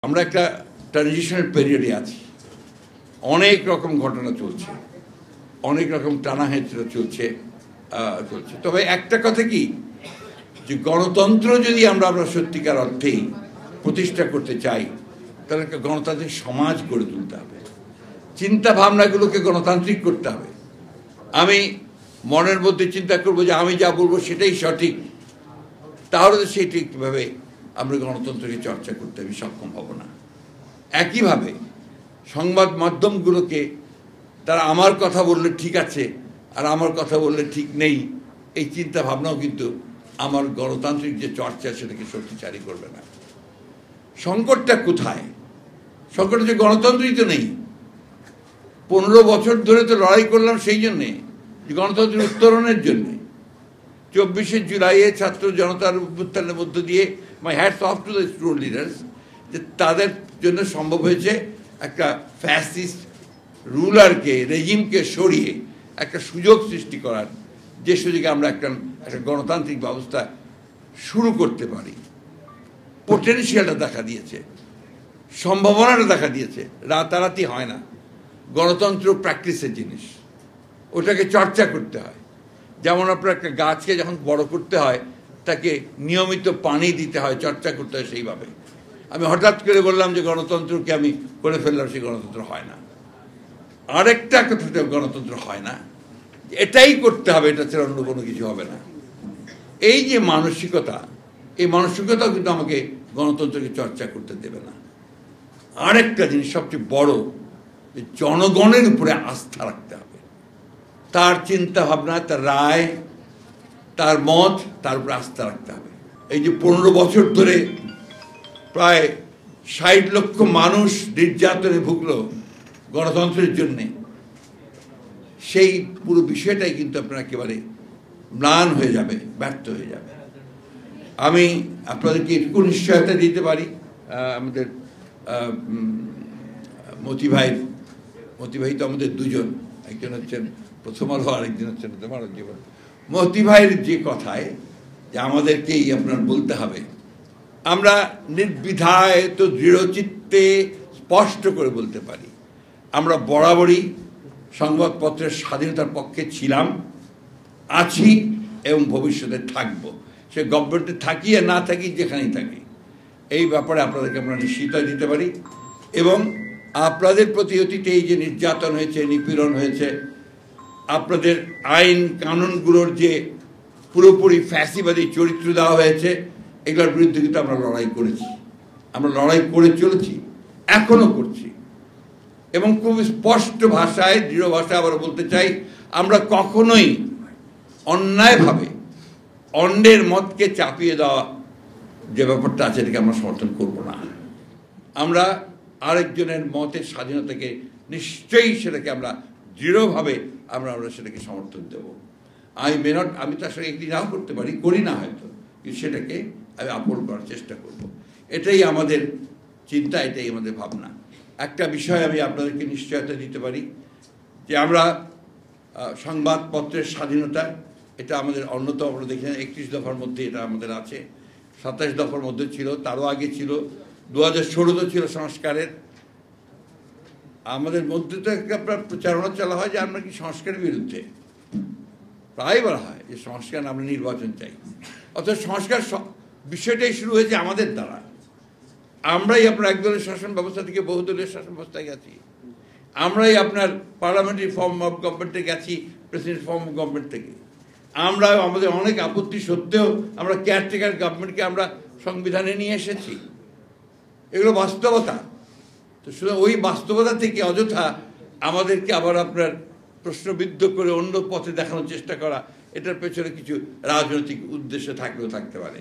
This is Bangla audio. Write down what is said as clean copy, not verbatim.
আমরা একটা ট্রানজিশনাল পিরিয়ডে আছি। অনেক রকম ঘটনা চলছে, অনেক রকম টানা হেঁচড়া চলছে। তবে একটা কথা কি, যে গণতন্ত্র যদি আমরা সত্যিকার অর্থেই প্রতিষ্ঠা করতে চাই, তাহলে একটা গণতান্ত্রিক সমাজ গড়ে তুলতে হবে, চিন্তা ভাবনাগুলোকে গণতান্ত্রিক করতে হবে। আমি মনের মধ্যে চিন্তা করবো যে আমি যা বলবো সেটাই সঠিক, তাহলে তো সেই ঠিকভাবে আমরা গণতন্ত্রকে চর্চা করতে আমি সক্ষম হব না। একইভাবে সংবাদ মাধ্যমগুলোকে তারা আমার কথা বললে ঠিক আছে আর আমার কথা বললে ঠিক নেই, এই চিন্তা ভাবনাও কিন্তু আমার গণতান্ত্রিক যে চর্চা সেটাকে শক্তিশালী করবে না। সংকটটা কোথায়? সংকট যে গণতন্ত্রই তো নেই। 15 বছর ধরে তো লড়াই করলাম সেই জন্যে, যে গণতন্ত্রের উত্তরণের জন্যে। 24শে জুলাইয়ে ছাত্র জনতার অভ্যুত্থানের মধ্য দিয়ে my hats off to the student leaders, যে তাদের জন্য সম্ভব হয়েছে একটা ফ্যাসিস্ট রুলারকে, রেজিমকে সরিয়ে একটা সুযোগ সৃষ্টি করার, যে সুযোগে আমরা একটা গণতান্ত্রিক ব্যবস্থা শুরু করতে পারি। পোটেনশিয়ালটা দেখা দিয়েছে, সম্ভাবনাটা দেখা দিয়েছে। রাতারাতি হয় না, গণতন্ত্র প্র্যাকটিসের জিনিস, ওটাকে চর্চা করতে হয়। যেমন আপনার একটা গাছকে যখন বড় করতে হয় তাকে নিয়মিত পানি দিতে হয়, চর্চা করতে হয়। সেইভাবে আমি হঠাৎ করে বললাম যে গণতন্ত্রকে আমি করে ফেললাম, সেই গণতন্ত্র হয় না। আরেকটা কথা, গণতন্ত্র হয় না, এটাই করতে হবে, এটা ছাড়া অন্য কোনো কিছু হবে না। এই যে মানসিকতা, এই মানসিকতাও কিন্তু আমাকে গণতন্ত্রকে চর্চা করতে দেবে না। আরেকটা জিনিস সবচেয়ে বড়, জনগণের উপরে আস্থা রাখতে হবে, তার চিন্তা ভাবনা, তার রায়, তার মত, তার উপরে আস্থা রাখতে হবে। এই যে 15 বছর ধরে প্রায় 60 লক্ষ মানুষ নির্যাতনে ভুগলো গণতন্ত্রের জন্যে, সেই পুরো বিষয়টাই কিন্তু আপনার একেবারে ম্লান হয়ে যাবে, ব্যর্থ হয়ে যাবে। আমি আপনাদেরকে একটু নিশ্চয়তা দিতে পারি, আমাদের মতি ভাই তো আমাদের দুজন, একজন হচ্ছেন প্রথম আলো, আরেকজন হচ্ছেন তোমার জীবন। মতি ভাইয়ের যে কথায় যে আমাদেরকেই আপনার বলতে হবে, আমরা নির্বিধায় তো দৃঢ়চিত্তে স্পষ্ট করে বলতে পারি, আমরা বরাবরই সংবাদপত্রের স্বাধীনতার পক্ষে ছিলাম, আছি এবং ভবিষ্যতে থাকব। সে গভর্নমেন্টে থাকি আর না থাকি, যেখানেই থাকি। এই ব্যাপারে আপনাদেরকে আমরা নিশ্চয়তা দিতে পারি। এবং আপনাদের প্রতি অতীতে এই যে নির্যাতন হয়েছে, নিপীড়ন হয়েছে, আপনাদের আইন কানুনগুলোর যে পুরোপুরি ফ্যাসিবাদী চরিত্র দেওয়া হয়েছে, এগুলোর বিরুদ্ধে কিন্তু আমরা লড়াই করেছি, আমরা লড়াই করে চলেছি, এখনো করছি। এবং খুব স্পষ্ট ভাষায়, দৃঢ় ভাষায় আবার বলতে চাই, আমরা কখনোই অন্যায়ভাবে অন্যের মতকে চাপিয়ে দেওয়া যে ব্যাপারটা আছে, এটাকে আমরা সমর্থন করব না। আমরা আরেকজনের মতের স্বাধীনতাকে নিশ্চয়ই সেটাকে আমরা দৃঢ়ভাবে আমরা সেটাকে সমর্থন দেব। আমি তার সঙ্গে একদিন নাও করতে পারি, করি না হয়তো, কিন্তু সেটাকে আমি আপন করার চেষ্টা করব। এটাই আমাদের চিন্তা, এটাই আমাদের ভাবনা। একটা বিষয় আমি আপনাদেরকে নিশ্চয়তা দিতে পারি, যে আমরা সংবাদপত্রের স্বাধীনতা, এটা আমাদের অন্যতম, আমরা দেখি 31 দফার মধ্যে এটা আমাদের আছে, 27 দফার মধ্যে ছিল, তারও আগে ছিল, 2016 ছিল সংস্কারের। আমাদের মধ্যে তো একটা আপনার প্রচারণা চালা হয় যে আমরা কি সংস্কারের বিরুদ্ধে, প্রায় বলা হয় যে সংস্কার, আমরা নির্বাচন চাই। অর্থাৎ সংস্কার বিষয়টাই শুরু হয়েছে আমাদের দ্বারা। আমরাই আপনার একদলীয় শাসন ব্যবস্থা থেকে বহুদলীয় শাসন ব্যবস্থায় গেছি, আমরাই আপনার পার্লামেন্টারি ফর্ম অফ গভর্নমেন্টে গেছি প্রেসিডেন্ট ফর্ম অফ গভর্নমেন্ট থেকে। আমরা আমাদের অনেক আপত্তি সত্ত্বেও আমরা কেয়ারটেকার গভর্নমেন্টকে আমরা সংবিধানে নিয়ে এসেছি। এগুলো বাস্তবতা। তো শুধু ওই বাস্তবতা থেকে অযথা আমাদেরকে আবার আপনার প্রশ্নবিদ্ধ করে অন্য পথে দেখানোর চেষ্টা করা, এটার পেছনে কিছু রাজনৈতিক উদ্দেশ্য থাকলেও থাকতে পারে।